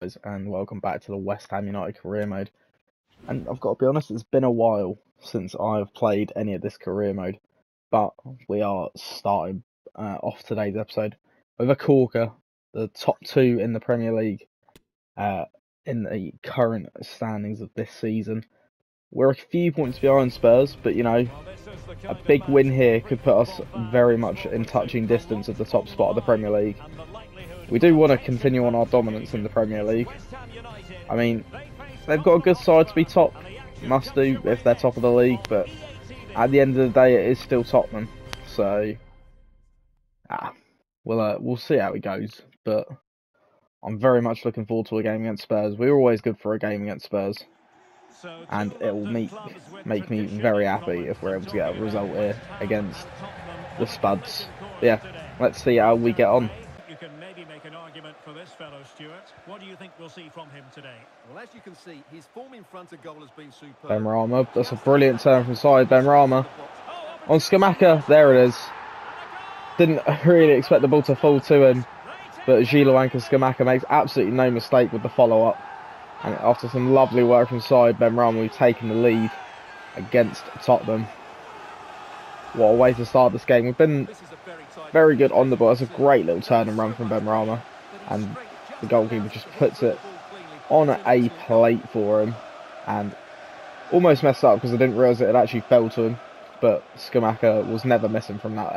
guys, and welcome back to the West Ham United career mode. And I've got to be honest, it's been a while since I've played any of this career mode, but we are starting off today's episode with a corker, the top two in the Premier League in the current standings of this season. We're a few points behind Spurs, but you know, a big win here could put us very much in touching distance of the top spot of the Premier League. We do want to continue on our dominance in the Premier League. I mean, they've got a good side to be top, must do if they're top of the league, but at the end of the day it is still Tottenham, so we'll see how it goes, but I'm very much looking forward to a game against Spurs. We're always good for a game against Spurs, and it will make me very happy if we're able to get a result here against the Spuds. Yeah, let's see how we get on. You can maybe make an argument for this fellow, Stuart. What do you think we'll see from him today? Well, as you can see, his form in front of goal has been superb. Benrahma, that's a brilliant turn from side. Benrahma on Scamacca, there it is. Didn't really expect the ball to fall to him, but Gilowanka Scamacca makes absolutely no mistake with the follow-up. And after some lovely work from side, Benrahma, we've taken the lead against Tottenham. What a way to start this game. We've been very good on the ball. It's a great little turn and run from Benrahma, and the goalkeeper just puts it on a plate for him, and almost messed up because I didn't realise it had actually fell to him. But Scamacca was never missing from that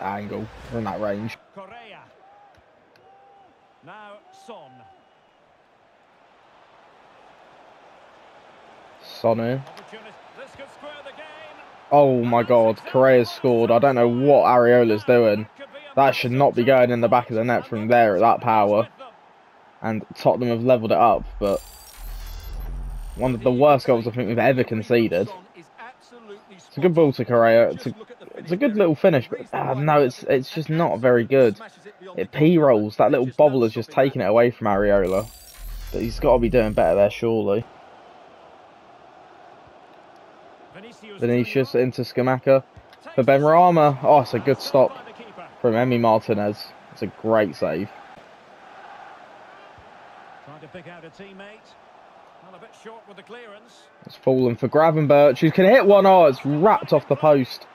angle, from that range. Correa. Now Son. Son here. This could square the game. Oh my God, Correa's scored. I don't know what Areola's doing. That should not be going in the back of the net from there at that power. And Tottenham have levelled it up, but one of the worst goals I think we've ever conceded. It's a good ball to Correa. It's a good little finish, but no, it's just not very good. It p-rolls. That little bobble has just taken it away from Areola. But he's got to be doing better there, surely. Vinicius into Scamacca for Benrahma. Oh, it's a good stop from Emi Martinez. It's a great save. Trying to pick out a teammate. Well, a bit short with the clearance. It's fallen for Gravenberch, who can hit one. Oh, it's wrapped off the post.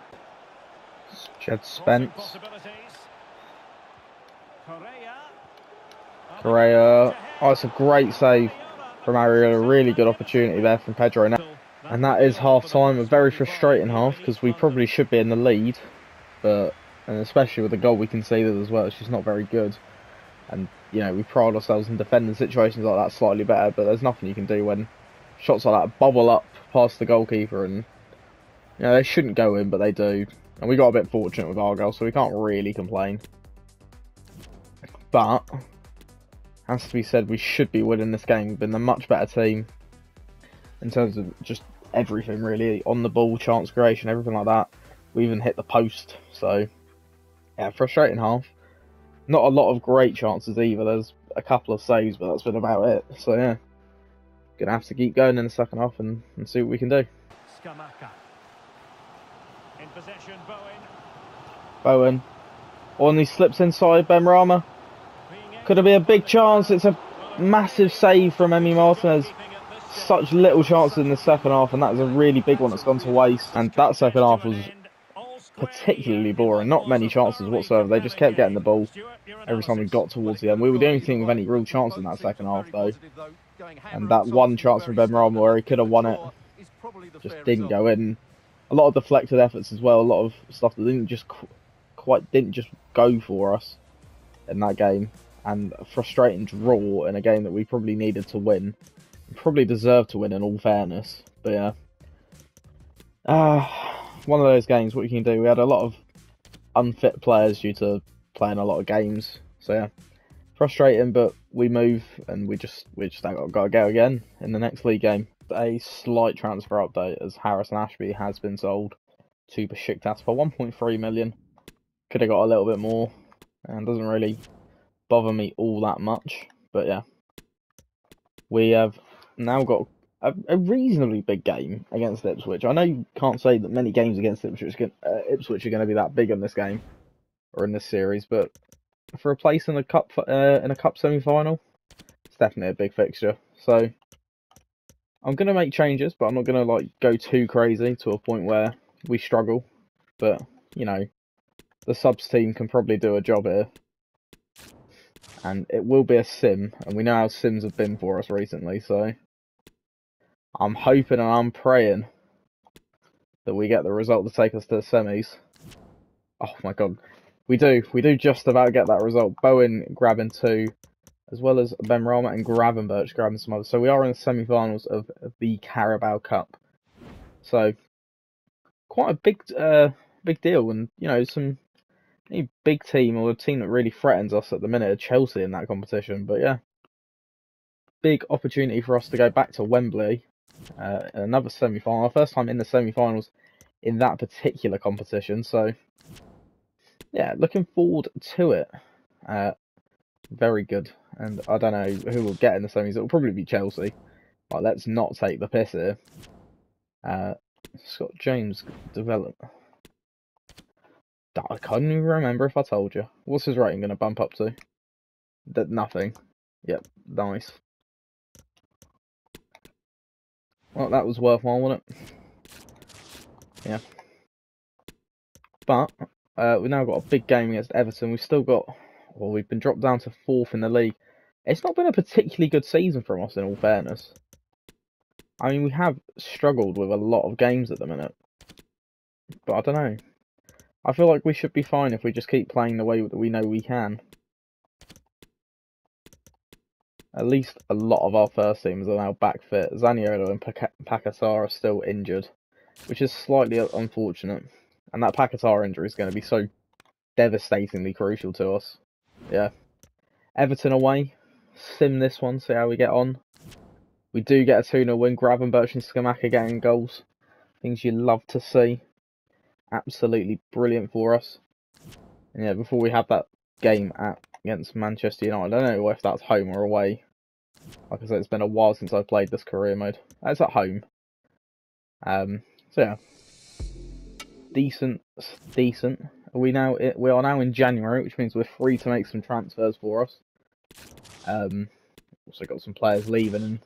Jed Spence. Correa. Oh, it's a great save from Areola. Really good opportunity there from Pedro now. And that is half-time, a very frustrating half, because we probably should be in the lead, and especially with the goal we conceded as well, it's just not very good. And, you know, we pride ourselves in defending situations like that slightly better, but there's nothing you can do when shots like that bubble up past the goalkeeper, and, you know, they shouldn't go in, but they do. And we got a bit fortunate with our goal, so we can't really complain. But, has to be said, we should be winning this game. We've been a much better team in terms of just everything, really, on the ball, chance creation, everything like that. We even hit the post, so yeah, frustrating half. Not a lot of great chances either. There's a couple of saves, but that's been about it. So yeah, gonna have to keep going in the second half and see what we can do. Scamacca. In possession, Bowen. Oh, and he slips inside Benrahma. Could it be a big chance? It's a massive save from Emi Martinez. Such little chances in the second half, and that is a really big one that's gone to waste. And that second half was particularly boring. Not many chances whatsoever. They just kept getting the ball every time we got towards the end. We were the only team with any real chance in that second half, though. And that one chance from Benrahma where he could have won it just didn't go in. A lot of deflected efforts as well. A lot of stuff that didn't just go for us in that game. And a frustrating draw in a game that we probably needed to win. Probably deserved to win in all fairness, but yeah. One of those games, what you can do. We had a lot of unfit players due to playing a lot of games, so yeah. Frustrating, but we move, and we just got to go again in the next league game. A slight transfer update, as Harrison Ashby has been sold to Besiktas for 1.3 million. Could have got a little bit more, and doesn't really bother me all that much, but yeah. We have now got a reasonably big game against Ipswich. I know you can't say that many games against Ipswich are going to be that big in this game or in this series, but for a place in a cup semi-final, definitely a big fixture. So I'm going to make changes, but I'm not going to like go too crazy to a point where we struggle. But, you know, the subs team can probably do a job here. And it will be a sim, and we know how sims have been for us recently, so I'm hoping and I'm praying that we get the result to take us to the semis. Oh my god. We do just about get that result. Bowen grabbing 2, as well as Benrahma and Gravenberch grabbing some others. So we are in the semi-finals of the Carabao Cup. So quite a big deal, and you know, any big team or a team that really threatens us at the minute are Chelsea in that competition. But yeah, big opportunity for us to go back to Wembley, another semi-final. Our first time in the semi-finals in that particular competition. So yeah, looking forward to it. Very good. And I don't know who will get in the semis. It will probably be Chelsea. But let's not take the piss here. Scott James develop. I can't even remember if I told you. What's his rating going to bump up to? Nothing. Yep, nice. Well, that was worthwhile, wasn't it? Yeah. But we've now got a big game against Everton. We've still got... Well, we've been dropped down to 4th in the league. It's not been a particularly good season from us, in all fairness. I mean, we have struggled with a lot of games at the minute. But I don't know. I feel like we should be fine if we just keep playing the way that we know we can. At least a lot of our first teams are now back fit. Zaniolo and Paquetá are still injured, which is slightly unfortunate. And that Paquetá injury is going to be so devastatingly crucial to us. Yeah. Everton away. Sim this one, see how we get on. We do get a 2-0 win. Gravenberch and Scamacca getting goals. Things you love to see. Absolutely brilliant for us. And yeah, before we have that game against Manchester United, I don't know if that's home or away. Like I said, it's been a while since I've played this career mode. It's at home. So yeah, decent. We are now in January, which means we're free to make some transfers for us. Also got some players leaving and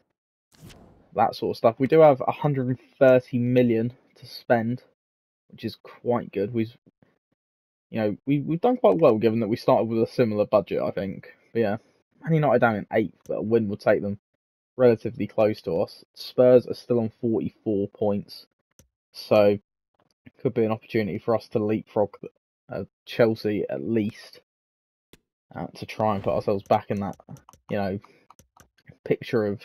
that sort of stuff. We do have 130 million to spend, which is quite good. We've done quite well given that we started with a similar budget, I think. But yeah, Man United down in 8th, but a win would take them relatively close to us. Spurs are still on 44 points, so could be an opportunity for us to leapfrog Chelsea at least, to try and put ourselves back in that, you know, picture of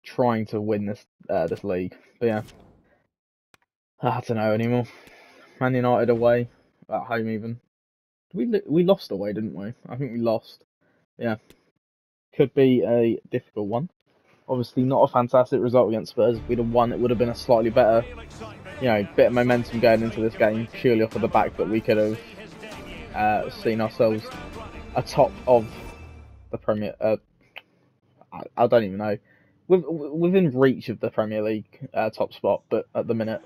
trying to win this league. But yeah, I don't know anymore. Man United away, at home even. We lost away, didn't we? I think we lost. Yeah, could be a difficult one. Obviously not a fantastic result against Spurs. If we'd have won, it would have been a slightly better, you know, bit of momentum going into this game, purely off of the back that we could have seen ourselves atop of the Premier. I don't even know, within reach of the Premier League top spot, but at the minute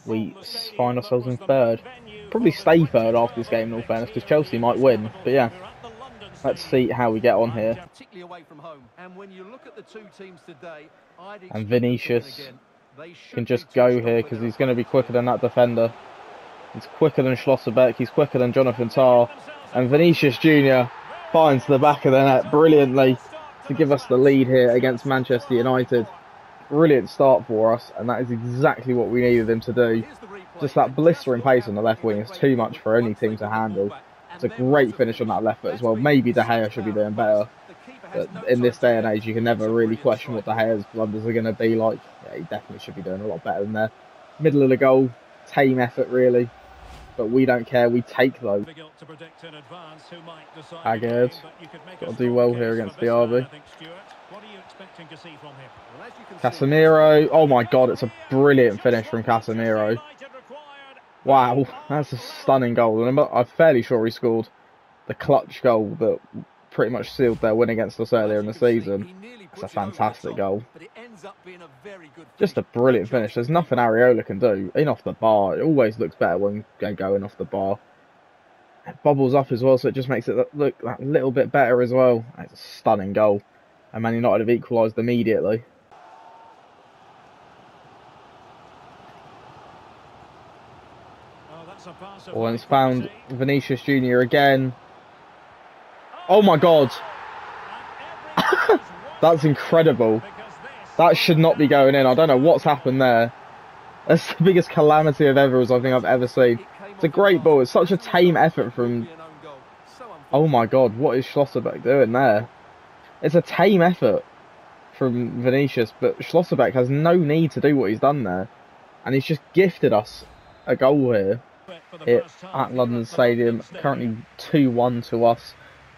we find ourselves in 3rd. Probably stay 3rd after this game, in all fairness, because Chelsea might win. But yeah, let's see how we get on here. And Vinicius can just go here because he's going to be quicker than that defender. He's quicker than Schlosserbeck. He's quicker than Jonathan Tah. And Vinicius Jr. finds the back of the net brilliantly to give us the lead here against Manchester United. Brilliant start for us, and that is exactly what we needed him to do. Just that blistering pace on the left wing is too much for any team to handle. It's a great finish on that left foot as well. Maybe De Gea should be doing better. But in this day and age, you can never really question what De Gea's blunders are going to be like. Yeah, he definitely should be doing a lot better than that. Middle of the goal, tame effort really. But we don't care, we take those. Haggard, got to do well here against the RB. Casemiro, oh my god, it's a brilliant finish from Casemiro. Wow, that's a stunning goal. And I'm fairly sure he scored the clutch goal that pretty much sealed their win against us earlier in the season. It's a fantastic goal. Just a brilliant finish. There's nothing Areola can do. In off the bar, it always looks better when going off the bar. It bobbles up as well, so it just makes it look that little bit better as well. It's a stunning goal. And Man United have equalised immediately. Oh, and it's found Vinicius Jr. again. Oh my God. That's incredible. That should not be going in. I don't know what's happened there. That's the biggest calamity of errors I think I've ever seen. It's a great ball. It's such a tame effort from... Oh my God, what is Schlotterbeck doing there? It's a tame effort from Vinicius, but Schlotterbeck has no need to do what he's done there. And he's just gifted us a goal here at London Stadium. Currently 2-1 to us,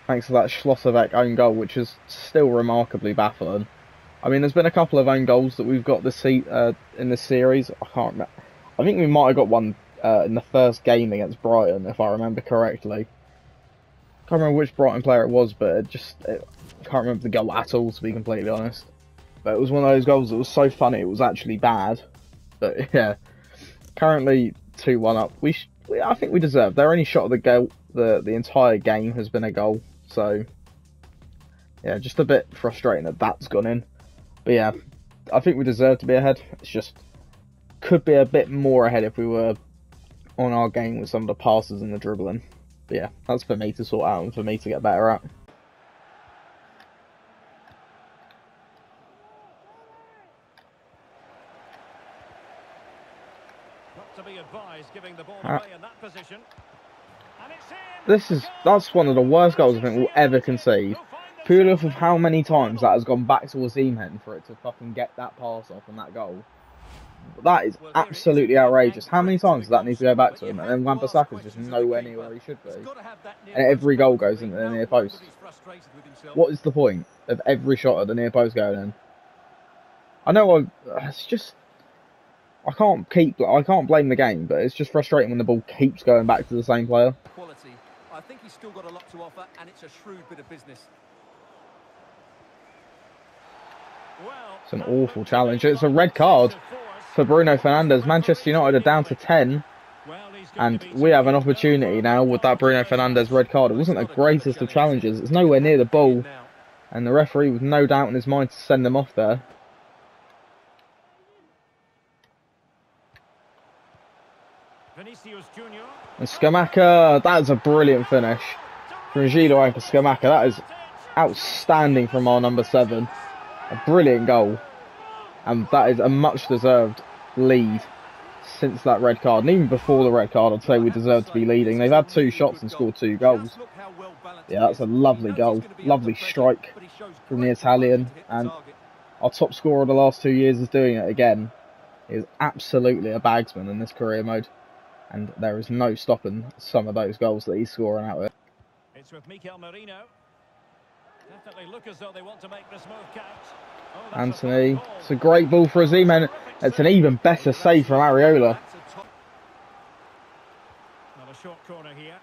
thanks to that Schlotterbeck own goal, which is still remarkably baffling. I mean, there's been a couple of own goals that we've got this in this series. I can't remember. I think we might have got one in the first game against Brighton, if I remember correctly. Can't remember which Brighton player it was, but I can't remember the goal at all, to be completely honest. But it was one of those goals that was so funny, it was actually bad. But yeah, currently 2-1 up. I think we deserve. Their only shot of the goal, the entire game has been a goal. So yeah, just a bit frustrating that that's gone in. But yeah, I think we deserve to be ahead. It's just could be a bit more ahead if we were on our game with some of the passes and the dribbling. But yeah, that's for me to sort out and for me to get better at. To be advised, giving the ball away in that position. And it's in. That's one of the worst goals I think we'll ever concede. Purely off of how many times that has gone back to Osimhen for it to fucking get that pass off and that goal. That is absolutely outrageous. How many times does that need to go back to him? And then Wan-Bissaka's just nowhere near where he should be. And every goal goes into the near post. What is the point of every shot at the near post going in? I know it's just... I can't blame the game, but it's just frustrating when the ball keeps going back to the same player. Quality. I think he's still got a lot to offer, and it's a shrewd bit of business. It's an awful challenge. It's a red card for Bruno Fernandes. Manchester United are down to 10, and we have an opportunity now with that Bruno Fernandes red card. It wasn't the greatest of challenges. It's nowhere near the ball, and the referee with no doubt in his mind to send them off there. And Scamacca, that is a brilliant finish from Gilo and Scamacca. That is outstanding from our number 7. A brilliant goal. And that is a much deserved lead since that red card. And even before the red card, I'd say we deserve to be leading. They've had 2 shots and scored 2 goals. Yeah, that's a lovely goal. Lovely strike from the Italian. And our top scorer of the last 2 years is doing it again. He is absolutely a bagsman in this career mode. And there is no stopping some of those goals that he's scoring out with. It's with Mikel Merino. Definitely look as though they want to make this move count. Oh, Anthony. It's a great ball for Osimhen. It's an even better save from Areola. Another short corner here.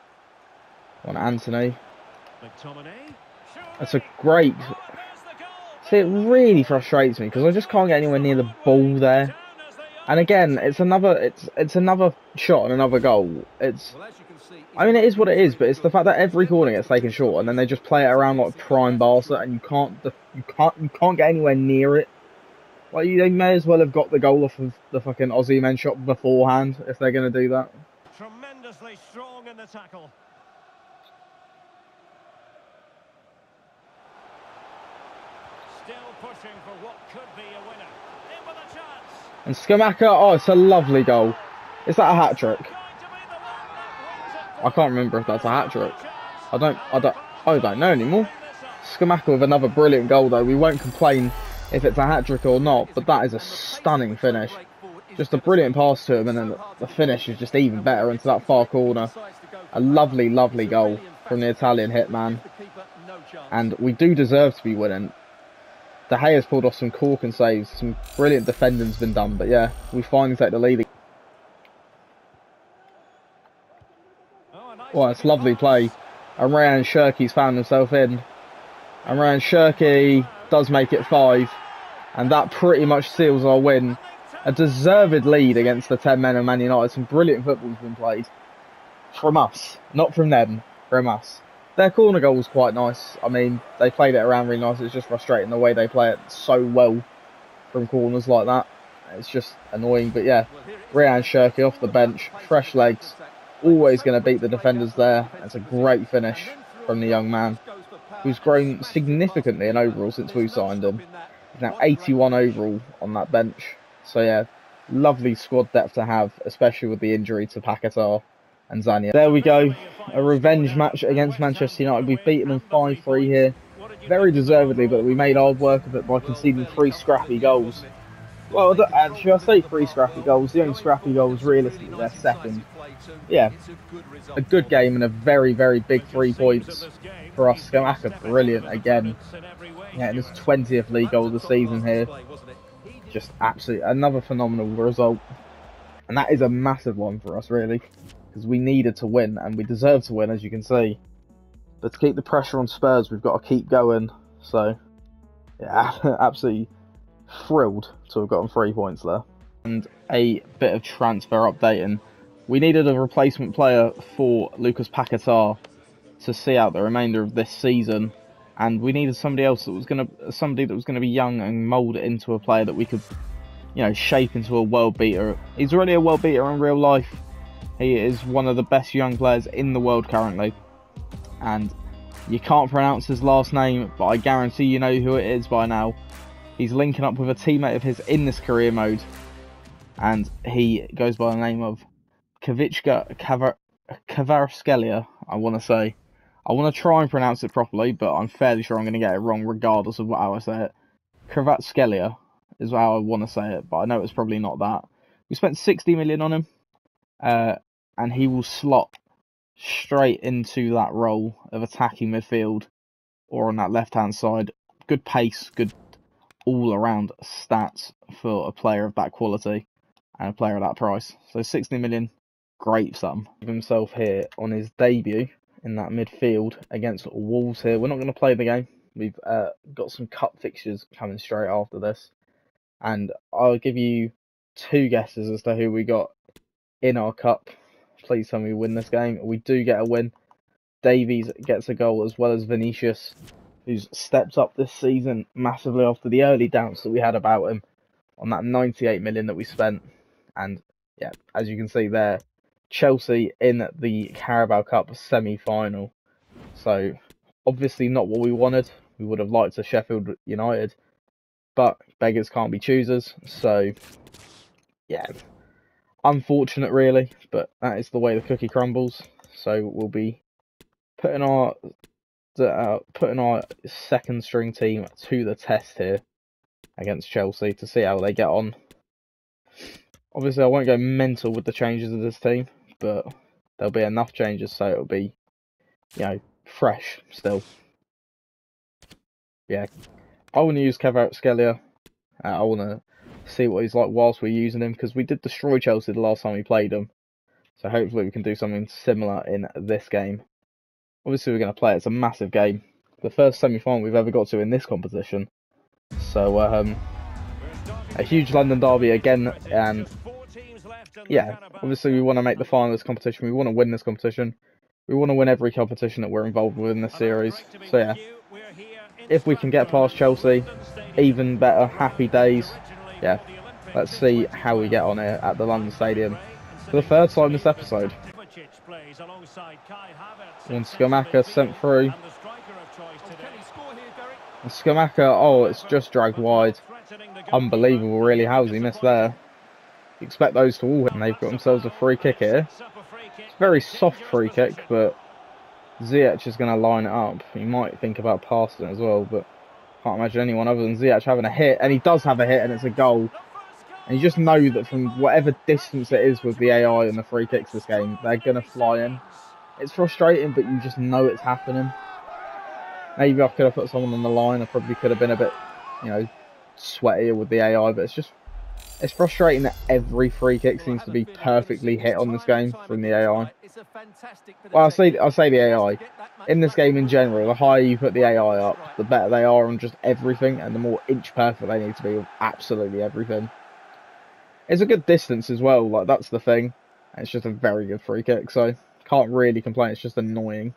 On Anthony. That's a great... See, it really frustrates me because I just can't get anywhere near the ball there. And again, it's another shot and another goal. I mean, it is what it is, but it's the fact that every corner gets taken short, and then they just play it around like prime Barca, and you can't get anywhere near it. Like, they may as well have got the goal off of the fucking Osimhen shot beforehand if they're going to do that. Tremendously strong in the tackle. Still pushing for what could be a winner. In with a chance. And Scamacca, oh, it's a lovely goal. Is that a hat-trick? I can't remember if that's a hat-trick. I don't know anymore. Scamacca with another brilliant goal though. We won't complain if it's a hat-trick or not, but that is a stunning finish. Just a brilliant pass to him, and then the finish is just even better into that far corner. A lovely, lovely goal from the Italian hitman. And we do deserve to be winning. De Gea's pulled off some corking saves, some brilliant defending's been done, but yeah, we finally take the lead. Well, it's lovely play. And Ryan Shirky's found himself in. And Ryan Shirky does make it 5. And that pretty much seals our win. A deserved lead against the 10 men of Man United. Some brilliant football's been played. From us. Not from them. From us. Their corner goal was quite nice. I mean, they played it around really nice. It's just frustrating the way they play it so well from corners like that. It's just annoying. But yeah, Ryan Shirky off the bench, fresh legs, always going to beat the defenders there. It's a great finish from the young man, who's grown significantly in overall since we signed him. He's now 81 overall on that bench. So yeah, lovely squad depth to have, especially with the injury to Paquetá and Zania. There we go, a revenge match against Manchester United. We've beaten them 5-3 here, very deservedly, but we made hard work of it by conceding 3 scrappy goals. Well, actually, I say 3 scrappy goals. The only scrappy goal was realistically their second. Yeah, a good game and a very, very big 3 points for us. Scamacca, brilliant again. Yeah, and his 20th league goal of the season here. Just absolutely another phenomenal result. And that is a massive one for us, really, because we needed to win, and we deserve to win, as you can see. But to keep the pressure on Spurs, we've got to keep going. So, yeah, absolutely thrilled to have gotten 3 points there. And a bit of transfer updating. We needed a replacement player for Lucas Paquetá to see out the remainder of this season, and we needed somebody else that was gonna be young and mould it into a player that we could, you know, shape into a world beater. He's already a world beater in real life. He is one of the best young players in the world currently, and you can't pronounce his last name, but I guarantee you know who it is by now. He's linking up with a teammate of his in this career mode, and he goes by the name of Kavicka Kvaratskhelia, I want to say. I want to try and pronounce it properly, but I'm fairly sure I'm going to get it wrong regardless of how I say it. Kvaratskhelia is how I want to say it, but I know it's probably not that. We spent 60 million on him, and he will slot straight into that role of attacking midfield or on that left-hand side. Good pace, good all-around stats for a player of that quality and a player of that price. So 60 million, great sum. Himself here on his debut in that midfield against Wolves here. We're not going to play the game. We've got some cup fixtures coming straight after this, and I'll give you 2 guesses as to who we got in our cup. Please tell me we win this game. We do get a win. Davies gets a goal, as well as Vinicius, who's stepped up this season massively after the early doubts that we had about him on that 98 million that we spent. And yeah, as you can see there, Chelsea in the Carabao Cup semi-final. So obviously not what we wanted. We would have liked a Sheffield United, but beggars can't be choosers. So yeah, unfortunate really, but that is the way the cookie crumbles. So we'll be putting our second string team to the test here against Chelsea to see how they get on. Obviously I won't go mental with the changes of this team, but there'll be enough changes so it'll be, you know, fresh still. Yeah, I want to use Kvaratskhelia. I want to see what he's like whilst we're using him, because we did destroy Chelsea the last time we played them. So hopefully we can do something similar in this game. Obviously we're going to play. It's a massive game. The first semi-final we've ever got to in this competition. So a huge London derby again, and yeah, obviously we want to make the final of this competition. We want to win this competition. We want to win every competition that we're involved with in this series. So yeah, if we can get past Chelsea, even better, happy days. Yeah, let's see how we get on here at the London Stadium for the 3rd time this episode. And Scamacca sent through. And Scamacca, oh, it's just dragged wide. Unbelievable, really. How's he missed there? You expect those to all hit, and they've got themselves a free kick here. It's a very soft free kick, but Ziyech is going to line it up. He might think about passing it as well, but can't imagine anyone other than Ziyech having a hit. And he does have a hit, and it's a goal. And you just know that from whatever distance it is with the AI and the free kicks this game, they're going to fly in. It's frustrating, but you just know it's happening. Maybe I could have put someone on the line. I probably could have been a bit, you know, sweatier with the AI, but it's frustrating that every free kick seems to be perfectly hit on this game from the AI. Well, I'll say the AI. In this game in general, the higher you put the AI up, the better they are on just everything, and the more inch perfect they need to be with absolutely everything. It's a good distance as well, like that's the thing. It's just a very good free kick, so can't really complain. It's just annoying.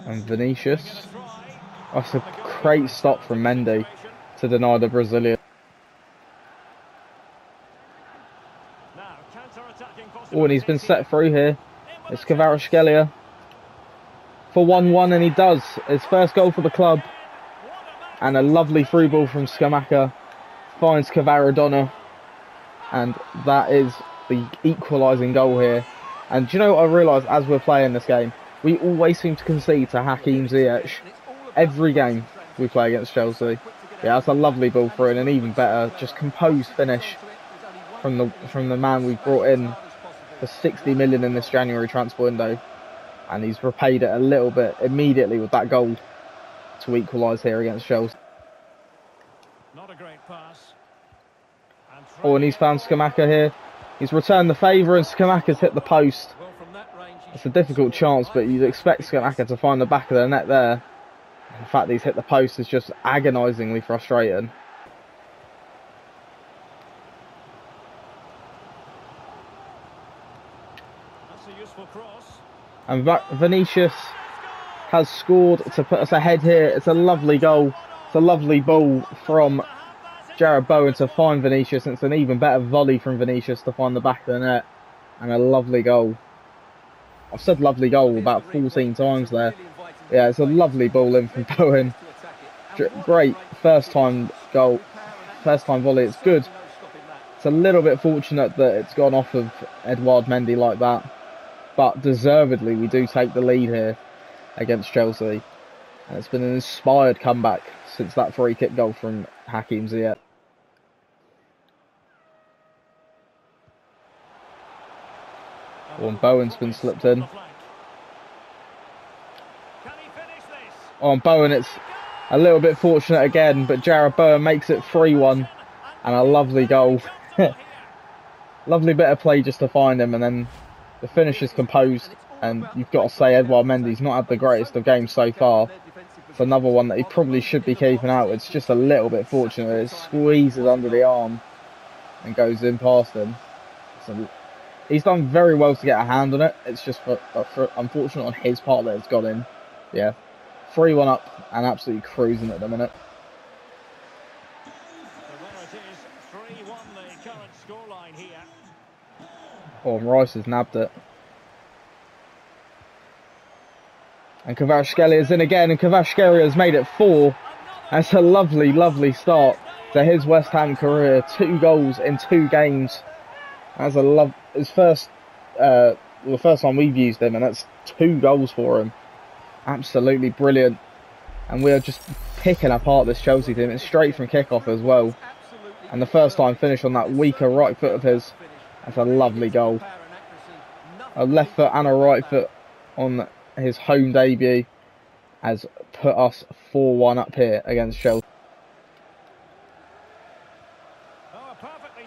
And Vinicius. That's a great stop from Mendy to deny the Brazilian. Oh, and he's been set through here. It's Kvaratskhelia for 1-1, and he does. His first goal for the club. And a lovely through ball from Scamacca. Finds Kvaradona. And that is the equalising goal here. And do you know what I realised as we're playing this game? We always seem to concede to Hakim Ziyech. Every game we play against Chelsea. Yeah, that's a lovely ball through, and an even better, just composed finish from the man we brought in for 60 million in this January transfer window. And he's repaid it a little bit immediately with that goal to equalise here against Chelsea. Not a great pass. Oh, and he's found Scamacca here. He's returned the favour, and Scamacca's hit the post. It's a difficult chance, but you'd expect Scamacca to find the back of the net there. The fact that he's hit the post is just agonisingly frustrating. That's a useful cross. And Vinicius has scored to put us ahead here. It's a lovely goal. It's a lovely ball from Jarrod Bowen to find Vinicius. It's an even better volley from Vinicius to find the back of the net. And a lovely goal. I've said lovely goal about 14 times there. Yeah, it's a lovely ball in from Bowen. Great first time goal. First time volley. It's good. It's a little bit fortunate that it's gone off of Edouard Mendy like that. But deservedly, we do take the lead here against Chelsea. And it's been an inspired comeback since that free kick goal from Hakim Ziyech. Oh, and Bowen's been slipped in. Oh, and Bowen, it's a little bit fortunate again, but Jarrod Bowen makes it 3-1. And a lovely goal. Lovely bit of play just to find him, and then the finish is composed. And you've got to say Edouard Mendy's not had the greatest of games so far. It's another one that he probably should be keeping out. It's just a little bit fortunate. It squeezes under the arm and goes in past him. So he's done very well to get a hand on it. It's just for unfortunate on his part that it's got in. Yeah, 3-1 up and absolutely cruising at the minute. Oh, and Rice has nabbed it. And Kvaratskhelia is in again, and Kvaratskhelia has made it 4. That's a lovely, lovely start to his West Ham career. 2 goals in 2 games. That's his first, the first time we've used him, and that's 2 goals for him. Absolutely brilliant. And we are just picking apart this Chelsea team. It's straight from kickoff as well. And the first time finish on that weaker right foot of his. That's a lovely goal. A left foot and a right foot on his home debut has put us 4-1 up here against Chelsea.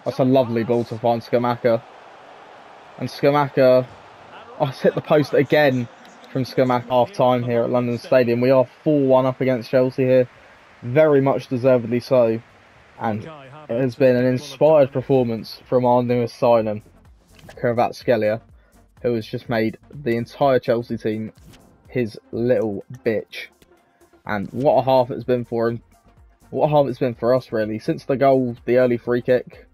That's a lovely ball to find Scamacca. And Scamacca, it's hit the post again from Scamacca half time here at London Stadium. We are 4-1 up against Chelsea here. Very much deservedly so. And it has been an inspired performance from our newest signing, Kvaratskhelia, who has just made the entire Chelsea team his little bitch. And what a half it's been for him. What a half it's been for us, really. Since the goal, the early free kick,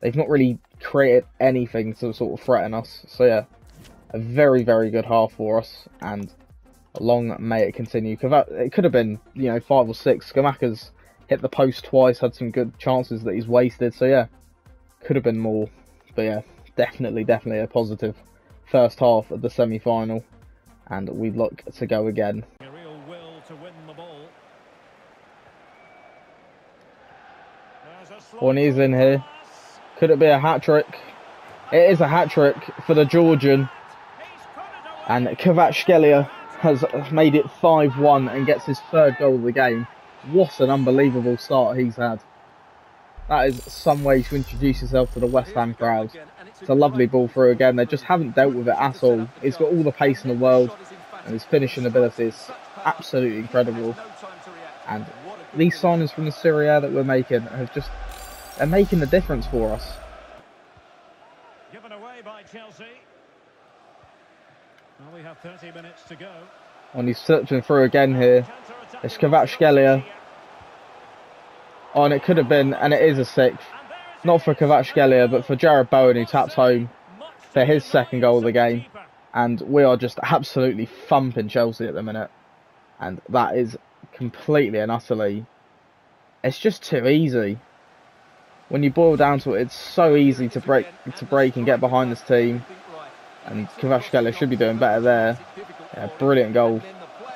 they've not really created anything to sort of threaten us. So yeah, a very, very good half for us, and long may it continue. It could have been, 5 or 6. Scamacca's hit the post twice, had some good chances that he's wasted. So yeah, could have been more. But yeah, definitely a positive first half of the semi-final, and we look to go again. A real will to win the ball. One is in here. Could it be a hat-trick? It is a hat-trick for the Georgian. And Kvaratskhelia has made it 5-1 and gets his 3rd goal of the game. What an unbelievable start he's had. That is some way to introduce yourself to the West Ham crowd. It's a lovely ball through again. They just haven't dealt with it at all. He's got all the pace in the world, and his finishing ability is absolutely incredible. And these signings from the Serie A that we're making they're making the difference for us. Given away by Chelsea. Well, we have 30 minutes to go. When he's searching through again here. It's Kvaratskhelia. Oh, and it could have been, and it is a sixth. Not for Kvaratskhelia, but for Jared Bowen, who taps home for his second goal of the game. And we are just absolutely thumping Chelsea at the minute. And that is completely and utterly... It's just too easy. When you boil down to it, it's so easy to break and get behind this team. And Kvaratskhelia should be doing better there. Yeah, brilliant goal.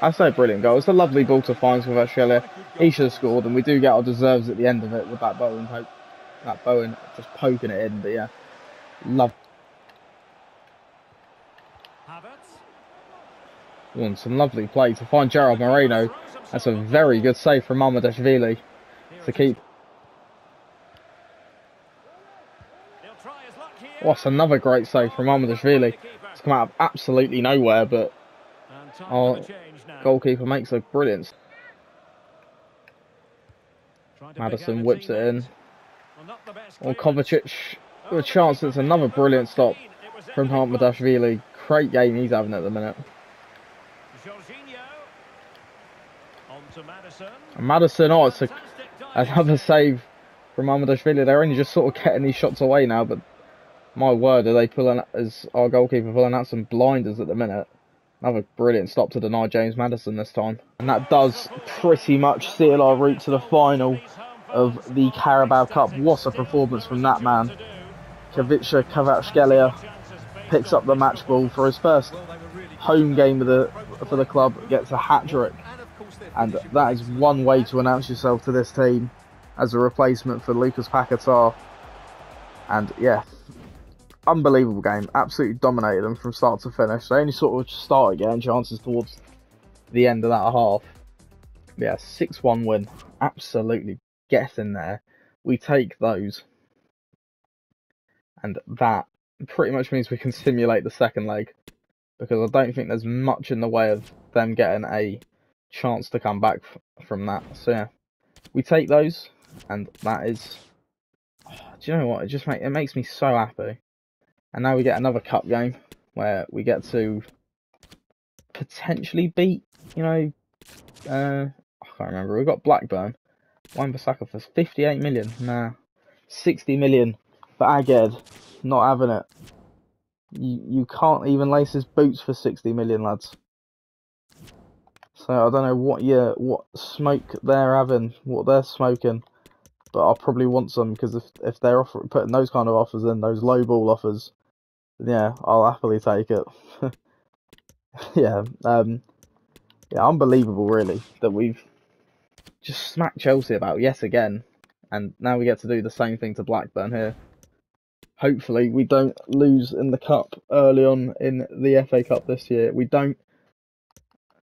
I say brilliant goal. It's a lovely ball to find Kvaratskhelia. He should have scored, and we do get our deserves at the end of it with that Bowen just poking it in. But yeah, love. Some lovely play to find Gerard Moreno. That's a very good save from Mamardashvili to keep. What's another great save from Mamardashvili. It's come out of absolutely nowhere, but our goalkeeper makes a brilliant. Maddison whips it in. Or Kovacic with a chance. It's another brilliant stop from Mamardashvili. Great game he's having at the minute. And Maddison, oh, it's another save from Mamardashvili. They're only just sort of getting these shots away now, but my word, are they pulling, is our goalkeeper pulling out some blinders at the minute. Another brilliant stop to deny James Maddison this time. And that does pretty much seal our route to the final of the Carabao Cup. What a performance from that man. Ivica Kvaratskhelia picks up the match ball for his first home game for the club, gets a hat-trick. And that is one way to announce yourself to this team as a replacement for Lucas Paquetá. And yeah, unbelievable game. Absolutely dominated them from start to finish. They only sort of started getting chances towards the end of that half. Yeah, 6-1 win. Absolutely getting there. We take those. And that pretty much means we can simulate the second leg. Because I don't think there's much in the way of them getting a chance to come back from that. So yeah, we take those. And that is... do you know what? It makes me so happy. And now we get another cup game where we get to potentially beat, I can't remember. We've got Blackburn. Wan-Bissaka for 58 million. Nah. 60 million for Aged. Not having it. You can't even lace his boots for 60 million, lads. So I don't know what smoke they're having, what they're smoking. But I'll probably want some, because if they're putting those kind of offers in, those low ball offers, yeah, I'll happily take it. yeah, unbelievable, really, that we've just smacked Chelsea about yet again, and now we get to do the same thing to Blackburn here. Hopefully, we don't lose in the cup early on in the FA Cup this year. We don't.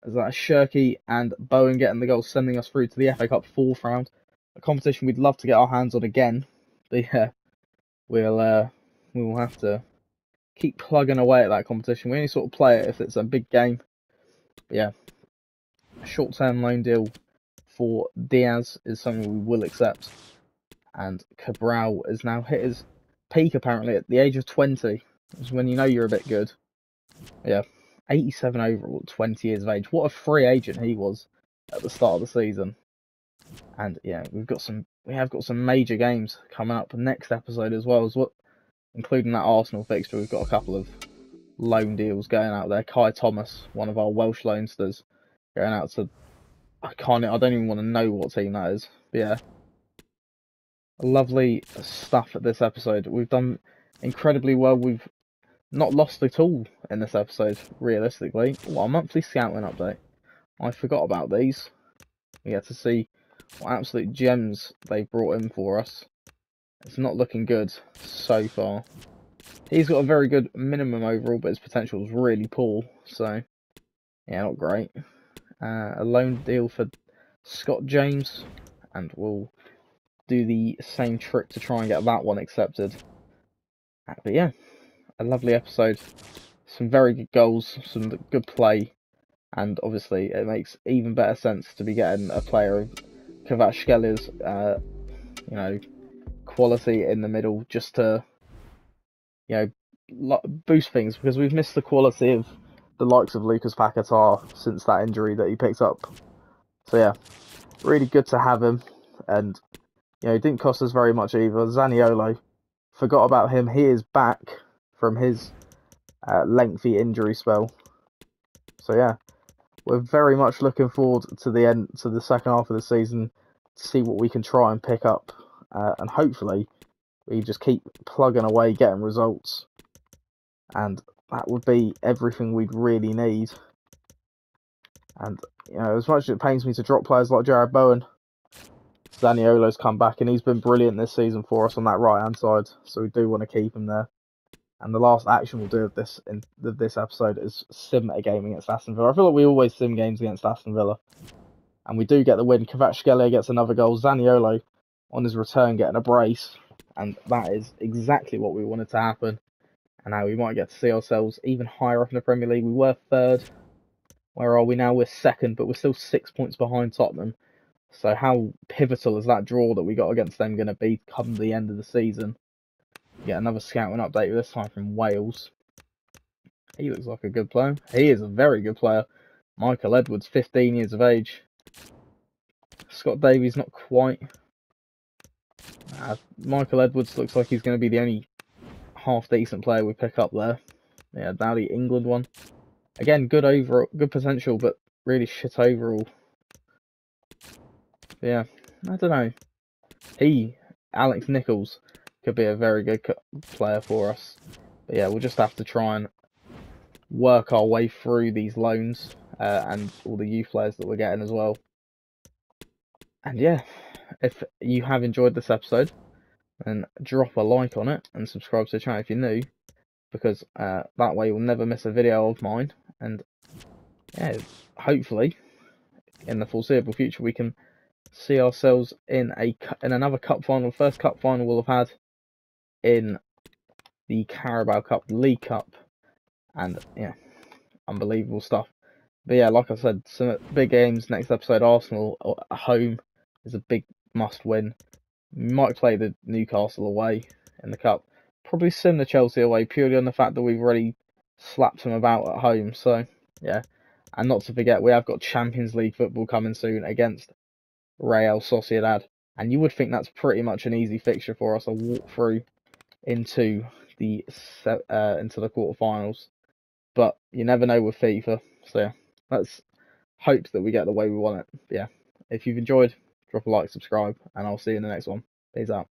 As that Shirky and Bowen getting the goal, sending us through to the FA Cup 4th round. A competition we'd love to get our hands on again. But yeah, we will have to keep plugging away at that competition. We only sort of play it if it's a big game. But yeah, a short-term loan deal for Diaz is something we will accept. And Cabral has now hit his peak apparently at the age of 20. Is when you know you're a bit good. Yeah, 87 overall, 20 years of age. What a free agent he was at the start of the season. And yeah, we have got some major games coming up next episode as well, including that Arsenal fixture. We've got a couple of loan deals going out there. Kai Thomas, one of our Welsh loansters, going out to I don't even want to know what team that is. But yeah, lovely stuff at this episode. We've done incredibly well. We've not lost at all in this episode, realistically. Oh, our monthly scouting update. I forgot about these. We get to see what absolute gems they've brought in for us. It's not looking good so far. He's got a very good minimum overall, but his potential is really poor. So, yeah, not great. A loan deal for Scott James, and we'll do the same trick to try and get that one accepted. But yeah, a lovely episode. Some very good goals, some good play, and obviously it makes even better sense to be getting a player of Kvaratskhelia quality in the middle, just to boost things, because we've missed the quality of the likes of Lucas Paquetá since that injury that he picked up. So yeah, really good to have him, and it didn't cost us very much either. Zaniolo, forgot about him. He is back from his lengthy injury spell. So yeah, we're very much looking forward to the second half of the season to see what we can try and pick up, and hopefully we just keep plugging away, getting results, and that would be everything we'd really need. And as much as it pains me to drop players like Jared Bowen, Zaniolo's come back and he's been brilliant this season for us on that right hand side, so we do want to keep him there. And the last action we'll do of this episode is sim a game against Aston Villa. I feel like we always sim games against Aston Villa, and we do get the win. Kvaratskhelia gets another goal. Zaniolo on his return getting a brace, and that is exactly what we wanted to happen. And now we might get to see ourselves even higher up in the Premier League. We were third. Where are we now? We're second, but we're still 6 points behind Tottenham. So how pivotal is that draw that we got against them going to be come the end of the season? Get another scouting update, this time from Wales. He looks like a good player. He is a very good player. Michael Edwards, 15 years of age. Scott Davies, not quite. Michael Edwards looks like he's going to be the only half-decent player we pick up there. Yeah, Dowdy, England one. Again, good potential, but really shit overall. Yeah, I don't know. Alex Nichols, could be a very good player for us. But yeah, we'll just have to try and work our way through these loans and all the youth players that we're getting as well. And yeah, if you have enjoyed this episode, then drop a like on it and subscribe to the channel if you're new, because that way you'll never miss a video of mine. And yeah, hopefully in the foreseeable future we can see ourselves in another cup final. First cup final we'll have had in the Carabao Cup, League Cup, and yeah, unbelievable stuff. But yeah, like I said, some big games next episode. Arsenal at home is a big must win. We might play the Newcastle away in the cup. Probably sim the Chelsea away, purely on the fact that we've already slapped them about at home. So yeah, and not to forget, we have got Champions League football coming soon against Real Sociedad, and you would think that's pretty much an easy fixture for us. A walk through into the quarterfinals, but you never know with FIFA. So yeah, let's hope that we get the way we want it. But yeah, if you've enjoyed, drop a like, subscribe, and I'll see you in the next one. Peace out.